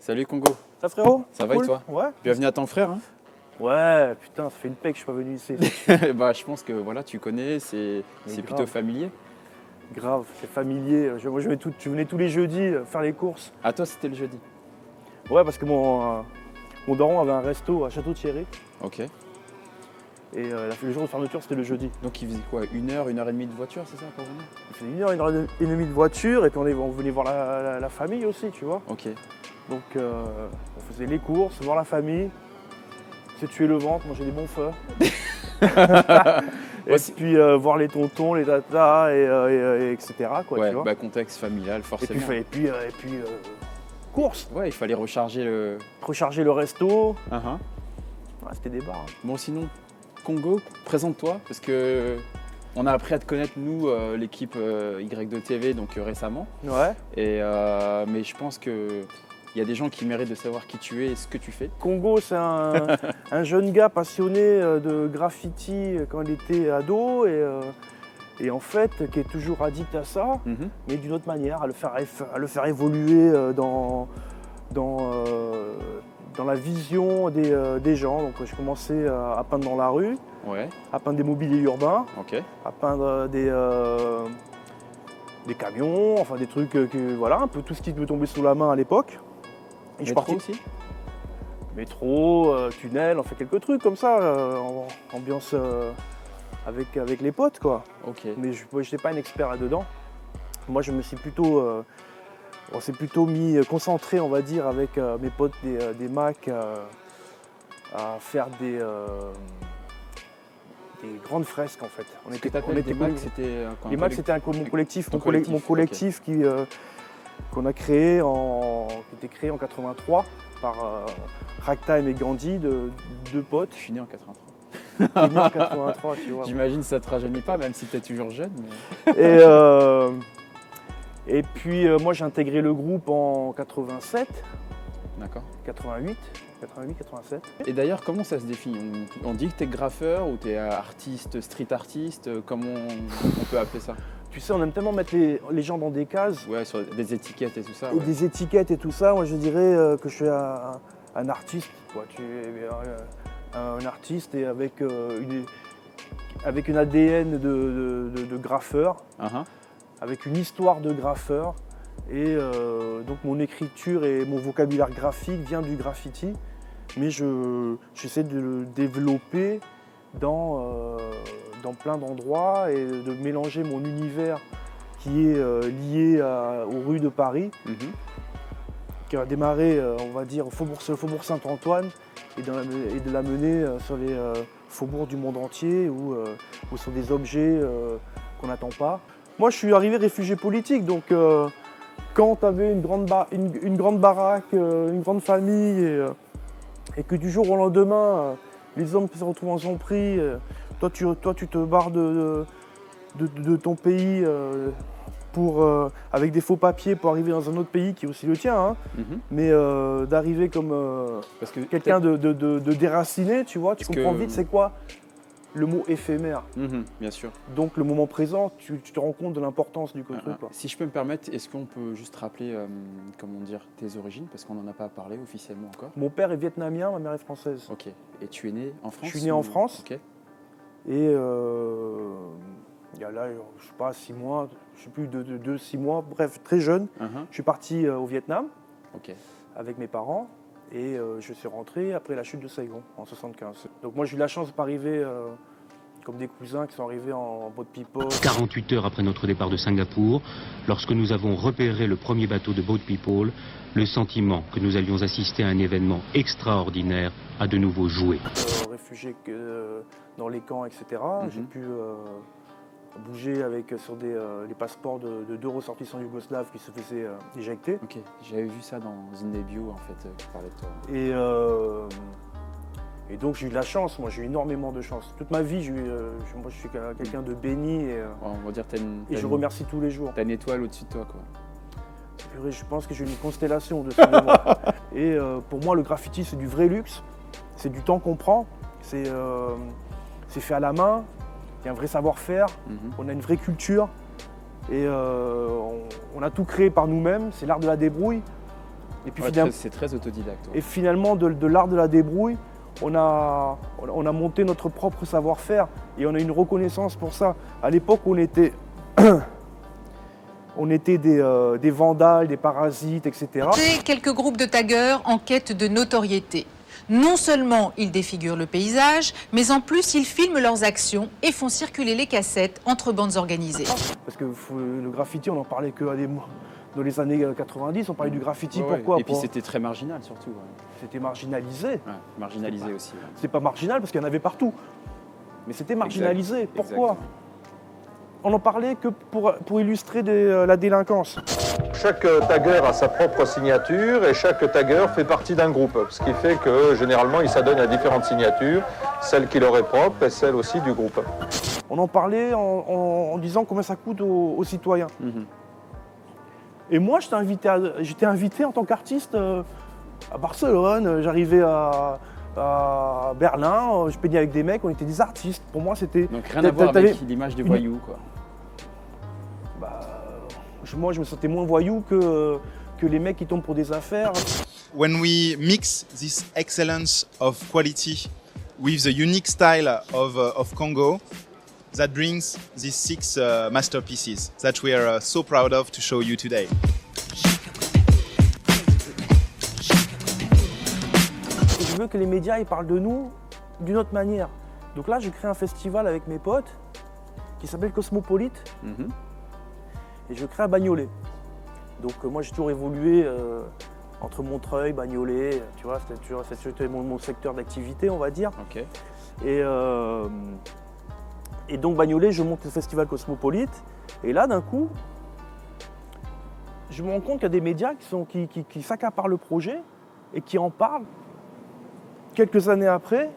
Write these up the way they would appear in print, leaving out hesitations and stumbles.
Salut Congo. Ça frérot? Ça va et toi? Ouais. Bienvenue à ton frère. Hein. Ouais, putain, ça fait une paix que je suis pas venu ici. Bah, je pense que voilà, tu connais, c'est plutôt familier. Grave, c'est familier. Moi, je venais tous les jeudis faire les courses. À toi, c'était le jeudi. Ouais, parce que mon daron avait un resto à Château-Thierry. Ok. Et le jour de fermeture, c'était le jeudi. Donc il faisait quoi? 1 heure et demie de voiture, c'est ça pour venir? Il faisait 1 heure et demie de voiture et puis on venait voir la famille aussi, tu vois. Ok. Donc on faisait les courses, voir la famille, se tuer le ventre, manger des bons feux. Et puis voir les tontons, les tatas, etc. Quoi, ouais, tu vois. bah contexte familial, forcément. Et puis course. Ouais, il fallait recharger le... Recharger le resto. Uh-huh. Ouais, c'était des bars. Hein. Bon, sinon, Congo, présente-toi, parce que on a appris à te connaître, nous, l'équipe Y2TV, donc récemment. Ouais. Mais je pense que il y a des gens qui méritent de savoir qui tu es et ce que tu fais. Congo, c'est un jeune gars passionné de graffiti quand il était ado et en fait qui est toujours addict à ça, mais d'une autre manière, à le faire évoluer dans la vision des gens. Donc j'ai commencé à peindre dans la rue, ouais. À peindre des mobiliers urbains, okay. À peindre des camions, enfin des trucs, voilà, un peu tout ce qui me tombait sous la main à l'époque. Et je suis parti aussi. Métro, tunnel, on fait quelques trucs comme ça, ambiance avec les potes quoi. Okay. Mais je n'étais pas un expert là-dedans. Moi je me suis plutôt, on s'est plutôt concentré on va dire avec mes potes des Macs à faire des grandes fresques en fait. Des Macs, c'était les Macs c'était mon collectif okay. Qu'on a créé qui était créé en 83 par Ragtime et Gandhi, deux potes. Je suis né en 83. T'es né en 83, tu vois. J'imagine que ça ne te rajeunit pas, même si tu es toujours jeune. Mais... Et puis moi j'ai intégré le groupe en 87. D'accord. 88, 87. Et d'ailleurs, comment ça se définit? On dit que tu es graffeur ou tu es artiste, street artiste? Comment on peut appeler ça? Tu sais, on aime tellement mettre les gens dans des cases. Ouais, sur des étiquettes et tout ça. Et ouais. Des étiquettes et tout ça. Moi, je dirais que je suis un artiste. Quoi. Tu es un artiste et avec une ADN de graffeur, avec une histoire de graffeur. Et donc, mon écriture et mon vocabulaire graphique vient du graffiti. Mais j'essaie de le développer dans plein d'endroits et de mélanger mon univers qui est lié aux rues de Paris, qui a démarré, on va dire, sur le faubourg Saint-Antoine et de l'amener sur les faubourgs du monde entier ou sur des objets qu'on n'attend pas. Moi, je suis arrivé réfugié politique, donc quand tu avais une grande baraque, une grande famille et que du jour au lendemain, les hommes se retrouvent en son prix, toi tu te barres de ton pays avec des faux papiers pour arriver dans un autre pays qui est aussi le tien, hein, mais d'arriver comme quelqu'un de déraciné, tu vois, tu comprends vite c'est quoi le mot éphémère. Bien sûr. Donc le moment présent, tu te rends compte de l'importance du truc. Si je peux me permettre, est-ce qu'on peut juste rappeler tes origines, parce qu'on n'en a pas parlé officiellement encore? Mon père est vietnamien, ma mère est française. Ok. Et tu es né en France? Je suis né en France. Ok. Et il y a là, je sais pas, 6 mois, je sais plus, 6 mois, bref, très jeune. Je suis parti au Vietnam avec mes parents et je suis rentré après la chute de Saigon en 1975. Donc moi j'ai eu la chance d'arriver comme des cousins qui sont arrivés en boat people. 48 heures après notre départ de Singapour, lorsque nous avons repéré le premier bateau de boat people, le sentiment que nous allions assister à un événement extraordinaire a de nouveau joué. Réfugiés dans les camps, etc. J'ai pu bouger sur les passeports de 2 ressortissants yougoslaves qui se faisaient éjecter. Ok, j'avais vu ça dans une des bios en fait, qui parlait de toi. Et donc j'ai eu de la chance, moi j'ai eu énormément de chance. Toute ma vie, moi je suis quelqu'un de béni et on va dire je remercie tous les jours. T'as une étoile au-dessus de toi quoi. Je pense que j'ai une constellation de ce moment. Et pour moi le graffiti c'est du vrai luxe, c'est du temps qu'on prend, c'est fait à la main, il y a un vrai savoir-faire, on a une vraie culture et on a tout créé par nous-mêmes, c'est l'art de la débrouille. Et puis c'est très autodidacte. Ouais. Et finalement, de l'art de la débrouille, on a monté notre propre savoir-faire et on a une reconnaissance pour ça. À l'époque, on était des vandales, des parasites, etc. C'est quelques groupes de taggeurs en quête de notoriété. Non seulement ils défigurent le paysage, mais en plus ils filment leurs actions et font circuler les cassettes entre bandes organisées. Parce que le graffiti, on n'en parlait que dans les années 90, on parlait du graffiti, pourquoi? Et puis c'était très marginal surtout. Ouais. C'était marginalisé. Ouais, marginalisé aussi. Ouais. C'était pas marginal parce qu'il y en avait partout. Mais c'était marginalisé. Exact. Pourquoi? Exactement. On n'en parlait que pour illustrer la délinquance. Chaque tagueur a sa propre signature et chaque tagueur fait partie d'un groupe. Ce qui fait que généralement il s'adonne à différentes signatures, celle qui leur est propre et celle aussi du groupe. On en parlait en disant combien ça coûte aux citoyens. Et moi j'étais invité en tant qu'artiste à Barcelone, j'arrivais à Berlin, je peignais avec des mecs, on était des artistes. Pour moi c'était... Donc rien à voir avec l'image des voyous quoi. Moi, je me sentais moins voyou que les mecs qui tombent pour des affaires. When we mix this excellence of quality with the unique style of Congo, that brings these 6 masterpieces that we are so proud of to show you today. Et je veux que les médias ils parlent de nous d'une autre manière. Donc là, j'ai créé un festival avec mes potes qui s'appelle Cosmopolite. Et je crée à Bagnolet. Donc moi j'ai toujours évolué entre Montreuil, Bagnolet, tu vois, c'était mon secteur d'activité on va dire. Okay. Et donc Bagnolet, je monte le festival Cosmopolite. Et là d'un coup, je me rends compte qu'il y a des médias qui s'accaparent le projet et qui en parlent. Quelques années après,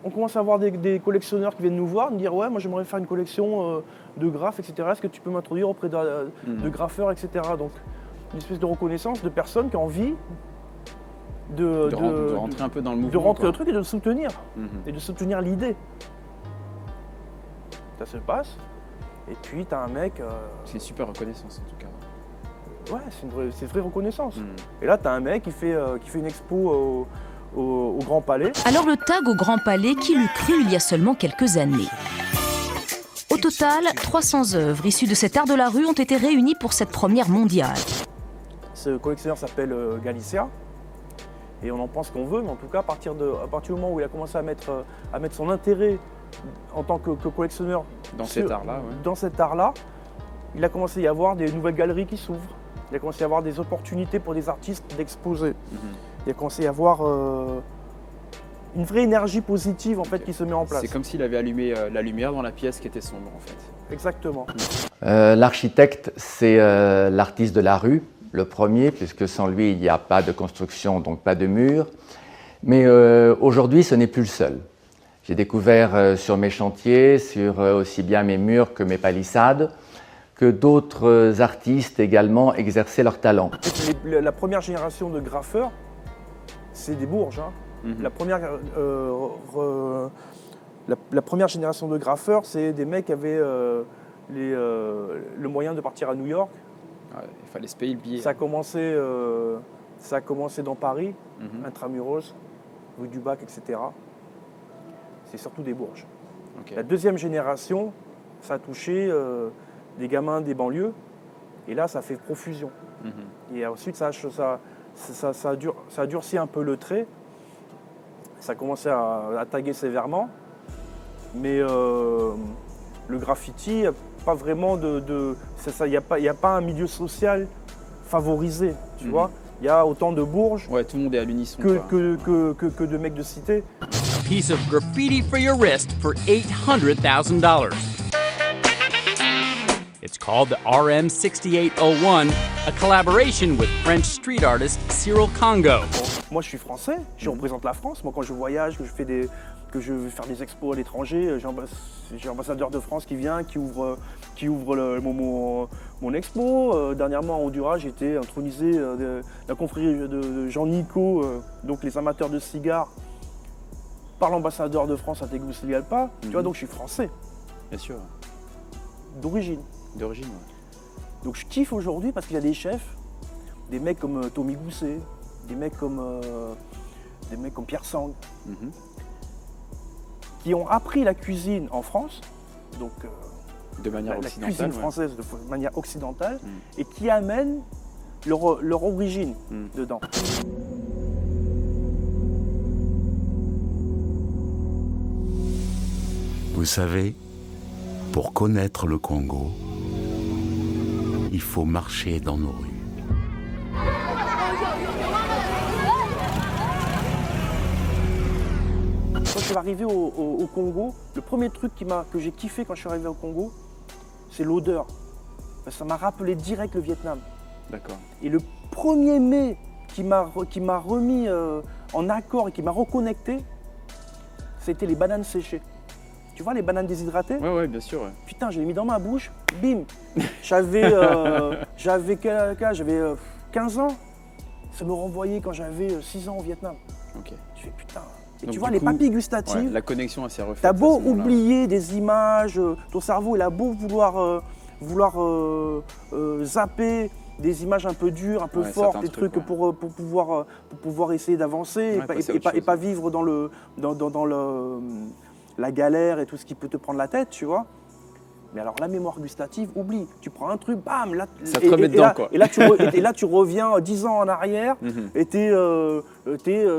on commence à avoir des collectionneurs qui viennent nous voir, nous dire ouais, moi j'aimerais faire une collection de graphes, etc. Est-ce que tu peux m'introduire auprès de graffeurs, etc. Donc une espèce de reconnaissance de personnes qui ont envie de rentrer un peu dans le mouvement. De rentrer dans le truc et de le soutenir. Et de soutenir l'idée. Ça se passe. Et puis t'as un mec... C'est une super reconnaissance en tout cas. Ouais, c'est une vraie reconnaissance. Et là t'as un mec qui fait une expo au Grand Palais. Alors le tag au Grand Palais, qui l'eût cru il y a seulement quelques années? Au total, 300 œuvres issues de cet art de la rue ont été réunies pour cette première mondiale. Ce collectionneur s'appelle Galicia. Et on en pense qu'on veut, mais en tout cas, à partir du moment où il a commencé à mettre son intérêt en tant que collectionneur dans cet art-là, ouais. Dans cet art-là, il a commencé à y avoir des nouvelles galeries qui s'ouvrent. Il a commencé à y avoir des opportunités pour des artistes d'exposer. Il a commencé à y avoir une vraie énergie positive en fait, qui se met en place. C'est comme s'il avait allumé la lumière dans la pièce qui était sombre en fait. Exactement. L'architecte, c'est l'artiste de la rue, le premier, puisque sans lui, il n'y a pas de construction, donc pas de mur. Mais aujourd'hui, ce n'est plus le seul. J'ai découvert sur mes chantiers, sur aussi bien mes murs que mes palissades, que d'autres artistes également exerçaient leur talent. La première génération de graffeurs, c'est des bourges. Hein. La première génération de graffeurs, c'est des mecs qui avaient le moyen de partir à New York. Ouais, il fallait se payer le billet. Ça a commencé dans Paris, Intramuros, rue du Bac, etc. C'est surtout des bourges. Okay. La deuxième génération, ça a touché des gamins des banlieues. Et là, ça fait profusion. Et ensuite, ça a durci un peu le trait. Ça a commencé à taguer sévèrement. Mais le graffiti, il n'y a pas vraiment il n'y a pas un milieu social favorisé, tu vois. Il y a autant de bourges tout le monde est à l'unisson que de mecs de cité. A piece of graffiti for your wrist for $800,000. It's called the RM6801, a collaboration with French street artist Cyril Congo. Moi, je suis français, je représente la France. Moi, quand je voyage, que je vais faire des expos à l'étranger, j'ai l'ambassadeur de France qui vient, qui ouvre mon expo. Dernièrement, à Honduras, j'ai été intronisé de la confrérie de Jean Nico, donc les amateurs de cigares, par l'ambassadeur de France à Tegucigalpa. Tu vois, donc je suis français. Bien sûr. D'origine. D'origine, ouais. Donc je kiffe aujourd'hui parce qu'il y a des chefs des mecs comme Tommy Gousset, des mecs comme Pierre Sang, Mhm. qui ont appris la cuisine en France, donc De manière la occidentale. cuisine ouais. française de manière occidentale, Mm. et qui amènent leur origine Mm. dedans. Vous savez, pour connaître le Congo, il faut marcher dans nos rues. Quand je suis arrivé au Congo, le premier truc que j'ai kiffé quand je suis arrivé au Congo, c'est l'odeur. Parce que ça m'a rappelé direct le Vietnam. D'accord. Et le premier mets qui m'a remis en accord et qui m'a reconnecté, c'était les bananes séchées. Tu vois les bananes déshydratées? Ouais, bien sûr. Ouais. Putain, je l'ai mis dans ma bouche, bim. J'avais 15 ans. Ça me renvoyait quand j'avais 6 ans au Vietnam. Ok. Je fais putain. Et Donc, tu vois, du les coup, papilles Ouais, gustatives, la connexion, elle s'est refaite. t'as à beau ce moment-là. oublier des images, ton cerveau, il a beau vouloir zapper des images un peu dures, un peu Ouais, fortes, certains des trucs, trucs ouais. pour pouvoir essayer d'avancer Ouais, passer à autre et chose. pas vivre dans la galère et tout ce qui peut te prendre la tête, tu vois. Mais alors la mémoire gustative, oublie. Tu prends un truc, bam, là, Ça te remet dedans, là, quoi. Et là, tu reviens 10 ans en arrière Mhm. et t'es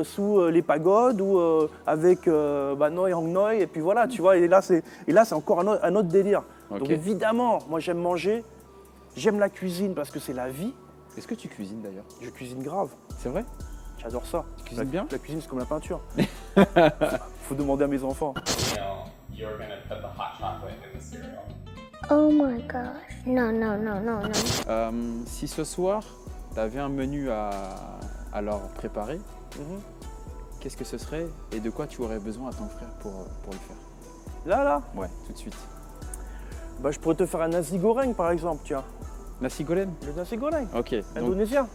sous les pagodes ou avec Noi Hang Noi, et puis voilà, tu vois. Et là, c'est encore un autre délire. Ok. Donc évidemment, moi j'aime manger, j'aime la cuisine parce que c'est la vie. Est-ce que tu cuisines d'ailleurs? Je cuisine grave, C'est vrai? j'adore ça. Tu cuisines bien? La cuisine, c'est comme la peinture. Faut demander à mes enfants. Oh my gosh. No, no, no, no, no. Si ce soir, tu avais un menu à leur préparer, Mhm. qu'est-ce que ce serait et de quoi tu aurais besoin à ton frère pour le faire? Là, Ouais, tout de suite. bah, je pourrais te faire un nasi goreng par exemple, tiens. Nasi goreng? Le nasi goreng, Ok, donc, indonésien.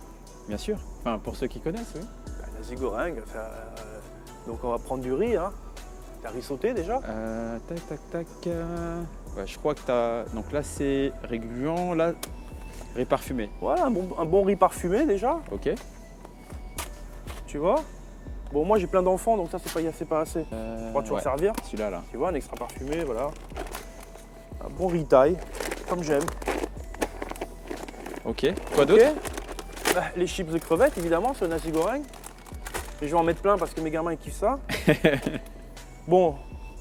bien sûr. Enfin, pour ceux qui connaissent, oui. Bah, nasi goreng, donc on va prendre du riz, hein. T'as riz sauté déjà? Tac. Ouais, je crois que tu as... Donc là, c'est régulièrement, là, riz parfumé. Voilà, un bon riz parfumé déjà, Ok. tu vois. Bon, moi j'ai plein d'enfants, donc ça c'est pas assez. Je crois que tu vas Ouais, servir. celui-là, là. Tu vois, un extra parfumé, voilà. Un bon riz thaï, comme j'aime. Ok. Quoi d'autre? Ok. Bah, les chips de crevettes, évidemment, c'est le nasi goreng. Et je vais en mettre plein parce que mes gamins ils kiffent ça. Bon,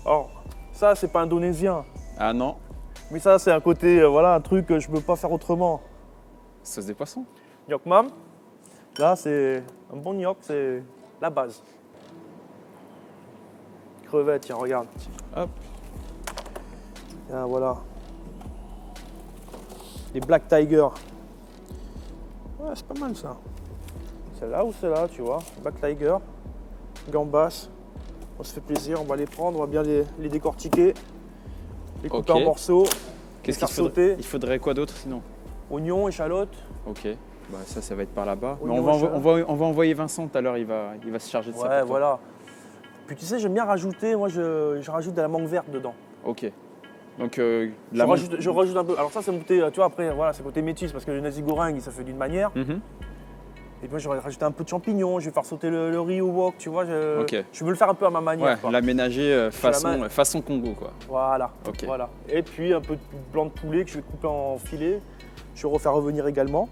alors, ça c'est pas indonésien. Ah non, Mais ça c'est un côté, voilà, un truc que je peux pas faire autrement. sauce des poissons. Gnoc mam. Là c'est un bon gnoc, c'est la base. Crevettes, tiens, regarde. Hop. Tiens, voilà. Les Black Tiger. Ouais, c'est pas mal ça. Celle-là ou celle-là, tu vois. Black Tiger. Gambas. On se fait plaisir, on va les prendre, on va bien les décortiquer. Les couper Ok. en morceaux. Qu'est-ce faire qu'il faudrait? sauter. Il faudrait quoi d'autre sinon? Oignons, échalotes. Ok. Bah, ça va être par là-bas. Mais Oignon, on va envoyer Vincent tout à l'heure, il va se charger de ça. Ouais, pour toi. voilà. Puis tu sais, j'aime bien rajouter, moi je rajoute de la mangue verte dedans. Ok. Donc, Je rajoute un peu. Alors ça, c'est mon côté, tu vois, après, voilà, c'est côté métis parce que le nasi goreng, ça fait d'une manière. Mhm. Et puis moi, j'aurais rajouté un peu de champignons, je vais faire sauter le riz au wok, tu vois. Ok. Je veux le faire un peu à ma manière. Ouais, quoi. l'aménager la façon Congo, quoi. Voilà. Ok. Voilà. Et puis un peu de blanc de poulet que je vais couper en filets. Je vais refaire revenir également.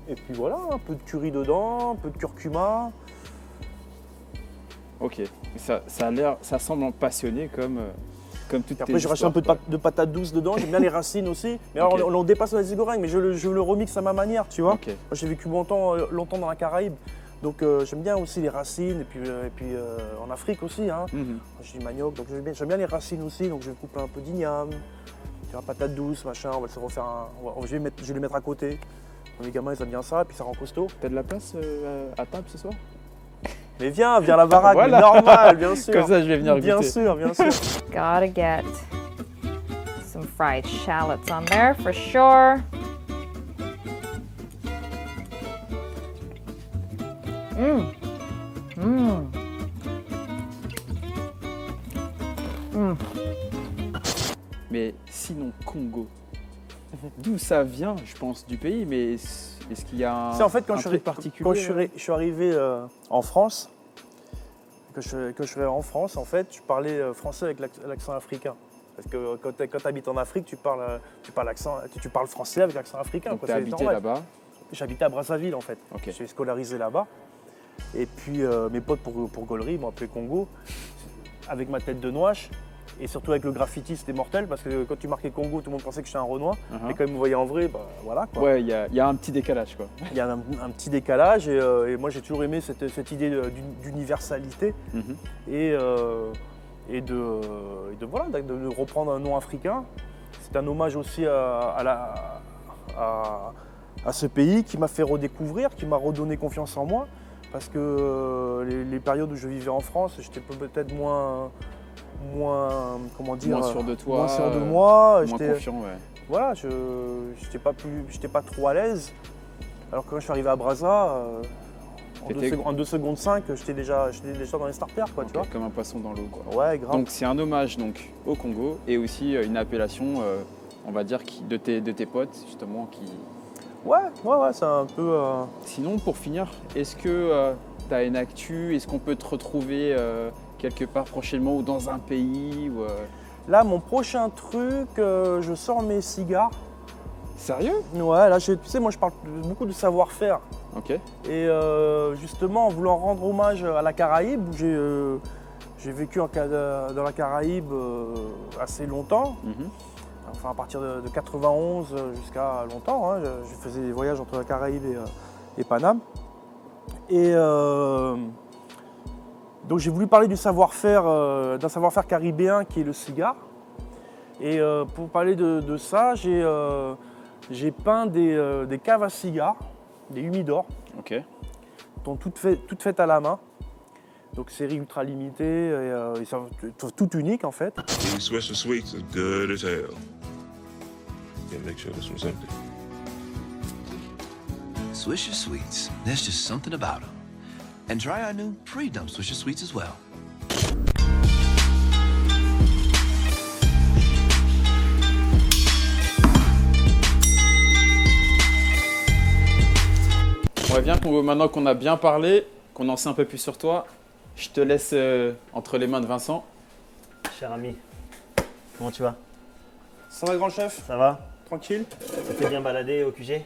Et puis voilà, un peu de curry dedans, un peu de curcuma. Ok. Ça semble passionné comme toutes Après, tes j'ai rajouté un peu de patates douces dedans. J'aime bien les racines aussi. Mais alors, Ok. on dépasse le nasi goreng, mais je le remixe à ma manière, tu vois. Ok. Moi, j'ai vécu longtemps dans la Caraïbe. Donc, j'aime bien aussi les racines. Et puis en Afrique aussi, hein. Mhm. J'ai du manioc, donc j'aime bien les racines aussi. Donc, je vais couper un peu d'igname. Tu vois, patates douces, machin. On va se refaire je vais les mettre à côté. Les gamins, ils aiment bien ça. Et puis, ça rend costaud. T'as de la place à table ce soir? Mais viens la baraque. Voilà. Mais normal, bien sûr. Comme ça, je vais venir Bien goûter. sûr, bien sûr. Gotta get some fried shallots on there for sure. Mais sinon, Congo, d'où ça vient, je pense, du pays, mais est-ce qu'il y a un, C'est en fait quand un je truc suis, particulier quand je suis arrivé en France, quand je suis arrivé en France, en fait, je parlais français avec l'accent africain. Parce que quand tu habites en Afrique, tu parles français avec l'accent africain. Donc tu as habité là-bas? J'habitais à Brazzaville en fait. Okay. Je suis scolarisé là-bas. Et puis mes potes pour gaulerie m'ont appelé Congo, avec ma tête de Nouache. Et surtout avec le graffiti, c'était mortel parce que quand tu marquais Congo, tout le monde pensait que j'étais un Renois. Et quand ils me voyaient en vrai, bah voilà quoi. Ouais, il y a un petit décalage quoi. Il y a un petit décalage et moi j'ai toujours aimé cette idée d'universalité et de reprendre un nom africain. C'est un hommage aussi à ce pays qui m'a fait redécouvrir, qui m'a redonné confiance en moi. Parce que les périodes où je vivais en France, j'étais peut-être moins sûr de toi, moins sûr de moi, moins confiant, ouais. Voilà, j'étais pas trop à l'aise. Alors que quand je suis arrivé à Brazza, en 2 secondes 5, j'étais déjà dans les starters, quoi, okay, tu vois. Comme un poisson dans l'eau, quoi. Ouais, grave. Donc c'est un hommage donc au Congo et aussi une appellation, on va dire, de tes potes justement qui. Ouais, c'est un peu. Sinon, pour finir, est-ce que tu as une actu? Est-ce qu'on peut te retrouver quelque part prochainement ou dans un pays ou, Là, mon prochain truc, je sors mes cigares. Sérieux? Ouais, là, tu sais, moi, je parle beaucoup de savoir-faire. Ok. Et justement, en voulant rendre hommage à la Caraïbe, où j'ai vécu dans la Caraïbe assez longtemps. Enfin, à partir de 91 jusqu'à longtemps, hein, je faisais des voyages entre la Caraïbe et Paname. Et donc j'ai voulu parler d'un savoir-faire caribéen qui est le cigare. Et pour parler de ça, j'ai peint des caves à cigares, des humidors, toutes faites à la main. Donc série ultra limitée et tout unique en fait. These Swisher Sweets are good as hell. Yeah, make sure this one's empty. Swisher Sweets, there's just something about them. And try our new pre-dump Swisher Sweets as well. On va bien maintenant qu'on a bien parlé, qu'on en sait un peu plus sur toi, je te laisse entre les mains de Vincent. Cher ami, comment tu vas? Ça va, grand chef? Ça va? Tranquille? Ça t'es bien baladé au QG?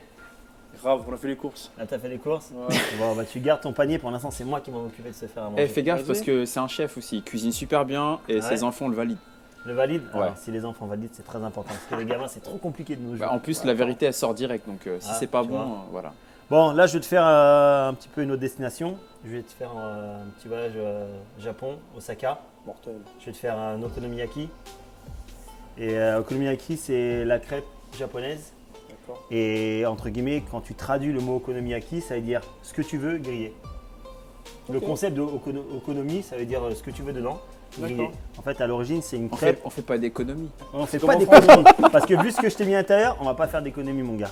Grave, on a fait les courses. Ah, t'as fait les courses? Ouais. Bon, bah tu gardes ton panier, pour l'instant c'est moi qui m'en occupé de se faire à manger. Fais gaffe parce que c'est un chef aussi, il cuisine super bien et ses enfants le valident. Le valide? Ouais. Alors, si les enfants valident, c'est très important parce que les gamins c'est trop compliqué de nous jouer. En plus, la vérité elle sort direct, donc si c'est pas bon, voilà. Bon, là je vais te faire un petit peu une autre destination. Je vais te faire un petit voyage Japon, Osaka. Mortel. Je vais te faire un okonomiyaki. Et okonomiyaki, c'est la crêpe japonaise. D'accord. Et entre guillemets, quand tu traduis le mot okonomiyaki, ça veut dire ce que tu veux griller. Le concept de okonomi, ça veut dire ce que tu veux dedans. Griller. En fait, à l'origine, c'est une crêpe. On fait pas d'économie. On fait pas d'économie. Parce que vu ce que je t'ai mis à l'intérieur, on va pas faire d'économie, mon gars.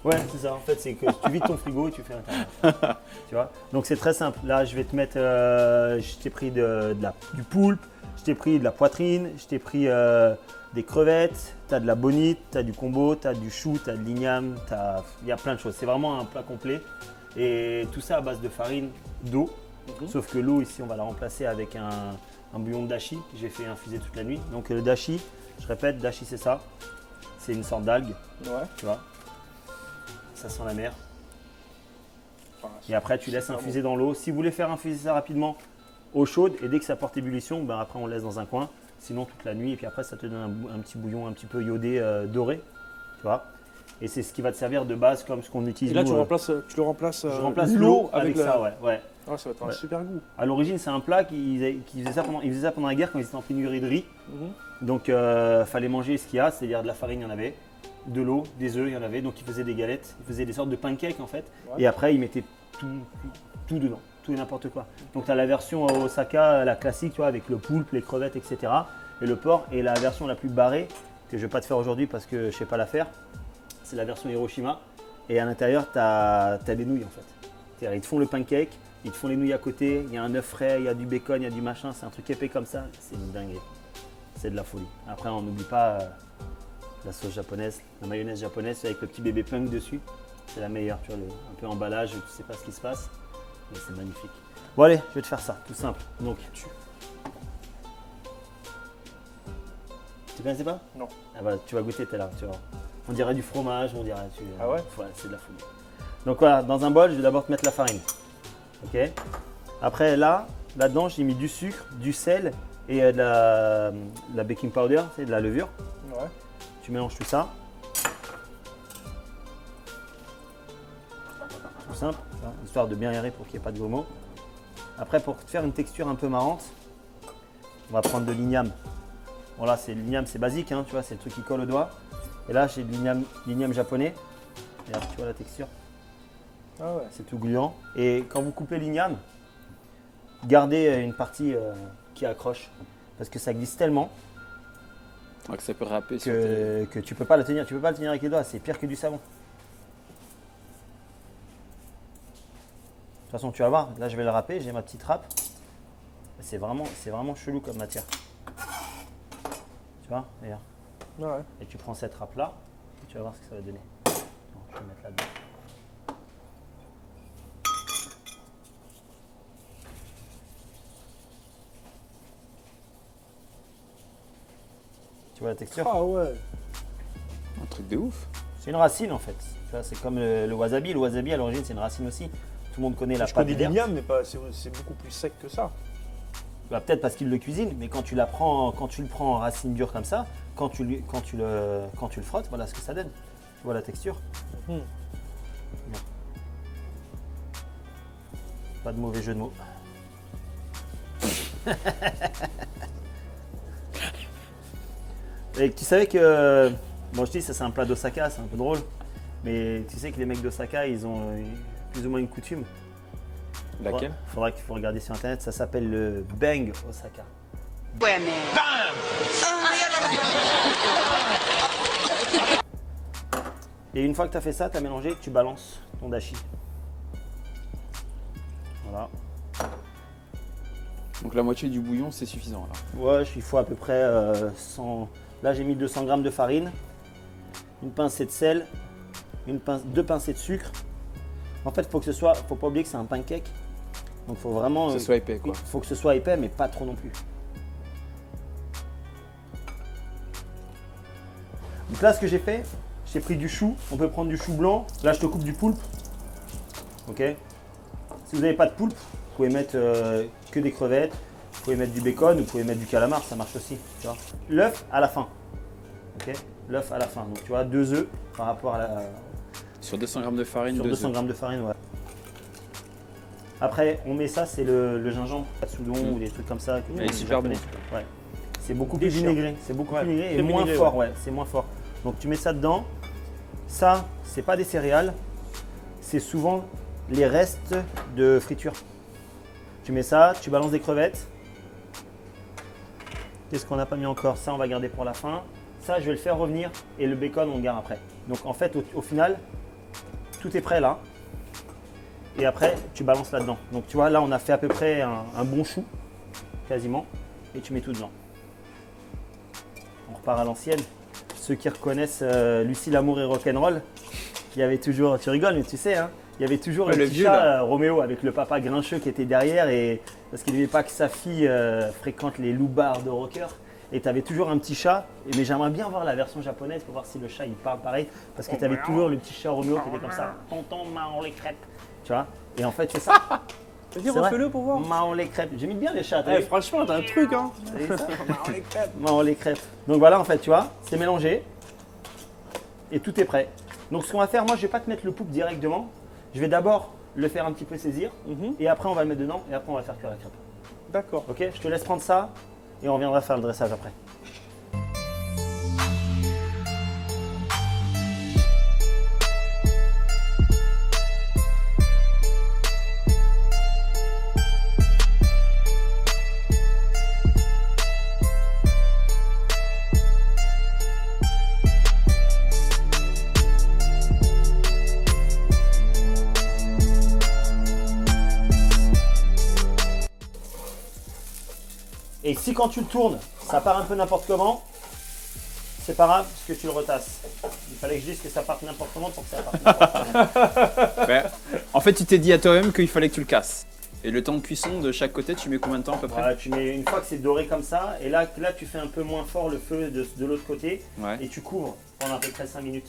Ouais, c'est ça. En fait, c'est que tu vides ton frigo et tu fais l'intérieur. Tu vois. Donc c'est très simple. Là, je vais te mettre. Je t'ai pris du poulpe, je t'ai pris de la poitrine, je t'ai pris des crevettes, tu as de la bonite, tu as du combo, tu as du chou, tu as de l'igname, il y a plein de choses. C'est vraiment un plat complet. Et tout ça à base de farine, d'eau. Sauf que l'eau, ici, on va la remplacer avec un bouillon de dashi que j'ai fait infuser toute la nuit. Donc le dashi, je répète, dashi c'est ça. C'est une sorte d'algue. Ouais. Tu vois. Ça sent la mer. Et après, tu laisses infuser dans l'eau. Si vous voulez faire infuser ça rapidement, eau chaude, et dès que ça porte ébullition, ben après on le laisse dans un coin. Sinon toute la nuit, et puis après ça te donne un petit bouillon un petit peu iodé doré. Tu vois. Et c'est ce qui va te servir de base comme ce qu'on utilise. Et là, nous, tu le remplaces je remplace l'eau avec ça, ouais. Ah, ça va être un super goût. À l'origine, c'est un plat qu'ils faisaient ça pendant la guerre quand ils étaient en pénurie de riz. Donc, fallait manger ce qu'il y a, c'est-à-dire de la farine, il y en avait, de l'eau, des œufs, il y en avait. Donc, ils faisaient des galettes, ils faisaient des sortes de pancakes en fait. Ouais. Et après, ils mettaient tout dedans, tout et n'importe quoi. Donc, tu as la version Osaka, la classique, tu vois, avec le poulpe, les crevettes, etc. Et le porc. Et la version la plus barrée, que je ne vais pas te faire aujourd'hui parce que je ne sais pas la faire, c'est la version Hiroshima. Et à l'intérieur, tu as des nouilles en fait. C'est-à-dire, ils te font le pancake, ils te font les nouilles à côté, il y a un œuf frais, il y a du bacon, il y a du machin, c'est un truc épais comme ça, c'est une dinguerie. C'est de la folie. Après, on n'oublie pas La sauce japonaise, la mayonnaise japonaise avec le petit bébé punk dessus. C'est la meilleure, tu vois, un peu emballage, tu sais pas ce qui se passe. Mais c'est magnifique. Bon allez, je vais te faire ça, tout simple. Donc, tu connaissais pas? Non. Ah bah, tu vas goûter, t'es là, tu vois. On dirait du fromage, on dirait... Ah ouais? Voilà, c'est de la folie. Donc voilà, dans un bol, je vais d'abord te mettre la farine. Ok. Après là-dedans, j'ai mis du sucre, du sel et de la baking powder, c'est de la levure. Ouais. Tu mélanges tout ça. Tout simple, hein, histoire de bien aérer pour qu'il n'y ait pas de grumeaux. Après, pour te faire une texture un peu marrante, on va prendre de l'igname. Bon là, c'est l'igname, c'est basique, hein, tu vois, c'est le truc qui colle au doigt. Et là, j'ai de l'igname japonais. Et là, tu vois la texture. Ah ouais. C'est tout gluant. Et quand vous coupez l'igname, gardez une partie qui accroche. Parce que ça glisse tellement Donc ça peut râper que tu peux pas le tenir. Tu peux pas le tenir avec les doigts, c'est pire que du savon. De toute façon, tu vas voir, là je vais le râper, j'ai ma petite râpe. C'est vraiment chelou comme matière. Tu vois, regarde. Ouais. Et tu prends cette râpe là, et tu vas voir ce que ça va donner. Donc, je vais mettre là-dedans. Tu vois la texture? Ah ouais. Un truc de ouf. C'est une racine en fait. Tu vois, c'est comme le wasabi. Le wasabi à l'origine c'est une racine aussi. Tout le monde connaît la Je pâte connais verte. l'igname, mais pas, c'est beaucoup plus sec que ça. Bah, peut-être parce qu'il le cuisine, mais quand tu le prends en racine dure comme ça, quand tu le frottes, voilà ce que ça donne. Tu vois la texture? Mhm. Bon. Pas de mauvais jeu de mots. Et tu savais que, bon je dis ça c'est un plat d'Osaka, c'est un peu drôle, mais tu sais que les mecs d'Osaka ils ont plus ou moins une coutume. Laquelle? Faudra qu'il faut regarder sur internet, ça s'appelle le Bang Osaka. Ouais mais... Et une fois que tu as fait ça, tu as mélangé, tu balances ton dashi. Voilà. Donc la moitié du bouillon c'est suffisant là. Ouais, il faut à peu près 100... Là j'ai mis 200 g de farine, une pincée de sel, deux pincées de sucre. En fait, faut pas oublier que c'est un pancake. Donc faut vraiment... Que ce soit épais quoi. Faut que ce soit épais mais pas trop non plus. Donc là ce que j'ai fait, j'ai pris du chou, on peut prendre du chou blanc. Là je te coupe du poulpe. Ok. Si vous n'avez pas de poulpe, vous pouvez mettre que des crevettes, vous pouvez mettre du bacon, vous pouvez mettre du calamar, ça marche aussi. L'œuf à la fin. Ok. L'œuf à la fin. Donc tu vois, 2 œufs par rapport à la... Sur 200 g de farine, Sur 200 g de farine, ouais. Après, on met ça, c'est le gingembre, la soudon ou des trucs comme ça. Il est super bon. Ouais. C'est beaucoup plus vinaigré. C'est beaucoup plus vinaigré et c'est moins vinaigré, fort, ouais. ouais. C'est moins fort. Donc tu mets ça dedans. Ça, c'est pas des céréales. C'est souvent les restes de friture. Tu mets ça, tu balances des crevettes. Qu'est-ce qu'on n'a pas mis encore? Ça, on va garder pour la fin. Ça, je vais le faire revenir et le bacon, on le garde après. Donc en fait, au final, tout est prêt là. Et après, tu balances là-dedans. Donc tu vois, là, on a fait à peu près un bon chou, quasiment. Et tu mets tout dedans. On repart à l'ancienne. Ceux qui reconnaissent Lucie, l'amour et rock'n'roll, il y avait toujours, tu rigoles, mais tu sais, hein, il y avait toujours le petit vieux, chat Roméo avec le papa grincheux qui était derrière et parce qu'il ne voulait pas que sa fille fréquente les loupards de rocker. Et tu avais toujours un petit chat, mais j'aimerais bien voir la version japonaise pour voir si le chat il parle pareil. Parce que tu avais toujours le petit chat Roméo qui était comme ça, tonton Mahon les crêpes. Tu vois? Et en fait, c'est ça. Vas-y, refais-le pour voir. Mahon les crêpes. J'aime bien les chats. Eh, franchement, t'as un truc, hein. C'est ça. Mahon les crêpes. Mahon les crêpes. Donc voilà, en fait, tu vois, c'est mélangé. Et tout est prêt. Donc ce qu'on va faire, moi, je vais pas te mettre le poupe directement. Je vais d'abord le faire un petit peu saisir. Et après, on va le mettre dedans. Et après, on va faire cuire la crêpe. D'accord. Ok, je te laisse prendre ça. Et on reviendra faire le dressage après. Et si quand tu le tournes, ça part un peu n'importe comment, c'est pas grave parce que tu le retasses. Il fallait que je dise que ça parte n'importe comment pour que ça parte n'importe comment. Ouais. En fait, tu t'es dit à toi-même qu'il fallait que tu le casses. Et le temps de cuisson de chaque côté, tu mets combien de temps à peu près? Voilà, tu mets une fois que c'est doré comme ça, et là tu fais un peu moins fort le feu de l'autre côté, Ouais. et tu couvres pendant à peu près 5 minutes.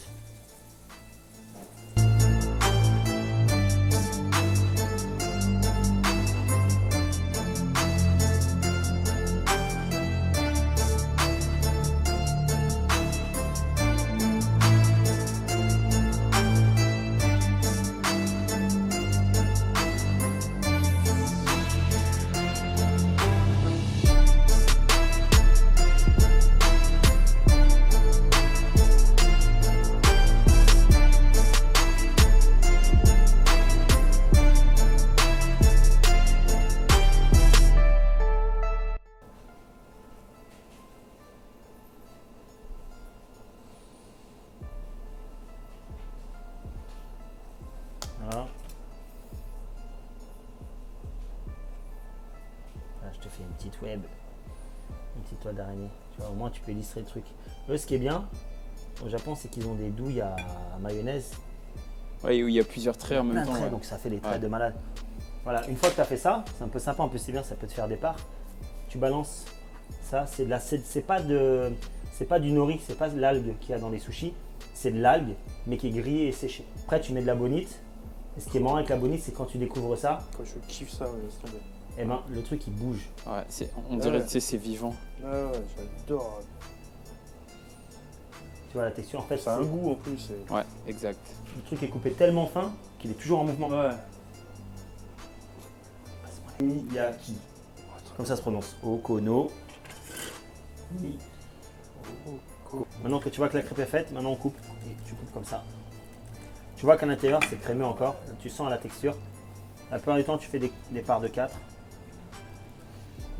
Voilà. Là, je te fais une petite web, une petite toile d'araignée. Tu vois, au moins tu peux illustrer le truc. Eux, ce qui est bien au Japon, c'est qu'ils ont des douilles à mayonnaise. Ouais, où il y a plusieurs traits en même temps. Traits, Ouais. donc ça fait des traits de malade. Voilà, une fois que tu as fait ça, c'est un peu sympa, en plus c'est bien, ça peut te faire des parts. Tu balances ça, c'est pas du nori, c'est pas de l'algue qu'il y a dans les sushis, c'est de l'algue, mais qui est grillée et séchée. Après, tu mets de la bonite. Et ce qui est marrant avec la bonite, c'est quand tu découvres ça, Quand je kiffe ça, laisse tomber. eh ben, le truc il bouge. Ouais, on dirait Ouais. tu sais, c'est vivant. Ouais, j'adore. Tu vois la texture, en fait, Ça a un goût en plus. Ouais, exact. Le truc est coupé tellement fin qu'il est toujours en mouvement. Ouais. Miyaki. Comme ça se prononce. Okono. Maintenant que tu vois que la crêpe est faite, maintenant on coupe. Et tu coupes comme ça. Tu vois qu'à l'intérieur c'est crémeux encore. Tu sens la texture. La plupart du temps tu fais des parts de 4.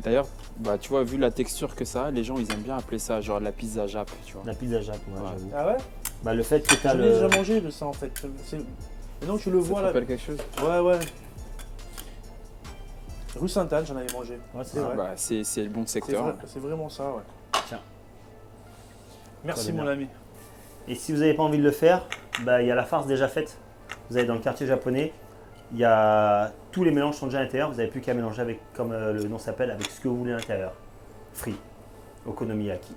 D'ailleurs, bah, tu vois, vu la texture que ça a, les gens ils aiment bien appeler ça genre la pizza Jap, tu vois. La pizza Jap, ouais, Ouais. j'avoue. Ah ouais? Bah, le fait que tu as J'en ai le. déjà mangé de ça en fait. Et donc tu le Ça vois te là. rappelle quelque chose? Ouais, ouais. Rue Sainte-Anne, j'en avais mangé. Ouais, c'est Ah, vrai. Bah, c'est le bon C'est secteur. vrai, c'est vraiment ça, ouais. Tiens. Merci Très mon bien. ami. Et si vous n'avez pas envie de le faire, bah, il y a la farce déjà faite. Vous allez dans le quartier japonais. Il y a tous les mélanges sont déjà à l'intérieur. Vous n'avez plus qu'à mélanger avec, comme le nom s'appelle, avec ce que vous voulez à l'intérieur. Free. Okonomiyaki.